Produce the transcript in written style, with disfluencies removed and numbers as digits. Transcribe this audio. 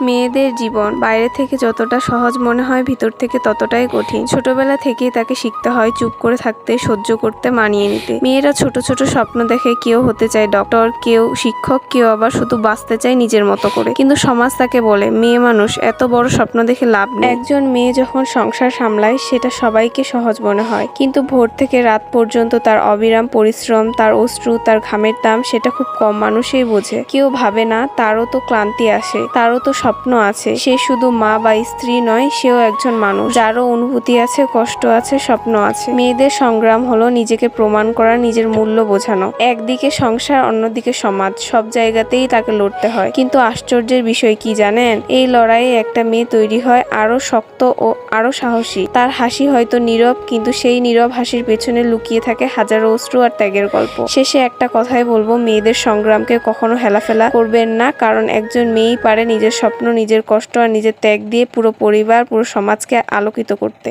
মেয়েদের জীবন বাইরে থেকে যতটা সহজ মনে হয় ভিতর থেকে ততটাই কঠিন। ছোটবেলা থেকেই তাকে শিখতে হয় চুপ করে থাকতে, সহ্য করতে, মানিয়ে নিতে। মেয়েরা ছোট ছোট স্বপ্ন দেখে, কেউ হতে চায় ডক্টর, কেউ শিক্ষক, কেউ আবার শুধু বাঁচতে চায় নিজের মতো করে। কিন্তু সমাজ তাকে বলে, মেয়ে মানুষ, এত বড় স্বপ্ন দেখে লাভ নেই। একজন মেয়ে যখন সংসার সামলায় সেটা সবাইকে সহজ মনে হয়, কিন্তু ভোর থেকে রাত পর্যন্ত তার অবিরাম পরিশ্রম, তার অশ্রু, তার ঘামের দাম সেটা খুব কম মানুষই বোঝে। কেউ ভাবে না তারও তো ক্লান্তি আসে, তারও তো স্বপ্ন আছে। সে শুধু মা বা স্ত্রী নয়, সেও একজন মানুষ, যারও অনুভূতি আছে, কষ্ট আছে, স্বপ্ন আছে। মেয়েদের সংগ্রাম হলো নিজেকে প্রমাণ করা, নিজের মূল্য বোঝানো। একদিকে সংসার, অন্যদিকে সমাজ, সব জায়গাতেই তাকে লড়তে হয়। কিন্তু আশ্চর্যের বিষয় কি জানেন? এই লড়াইয়ে একটা মেয়ে তৈরি হয় আরো শক্ত ও আরো সাহসী। তার হাসি হয়তো নীরব, কিন্তু সেই নীরব হাসির পেছনে লুকিয়ে থাকে হাজারো অশ্রু আর ত্যাগের গল্প। শেষে একটা কথাই বলবো, মেয়েদের সংগ্রামকে কখনো হেলাফেলা করবেন না, কারণ একজন মেয়েই পারে নিজের স্বপ্ন, নিজের কষ্ট আর নিজের ত্যাগ দিয়ে পুরো পরিবার, পুরো সমাজকে আলোকিত করতে।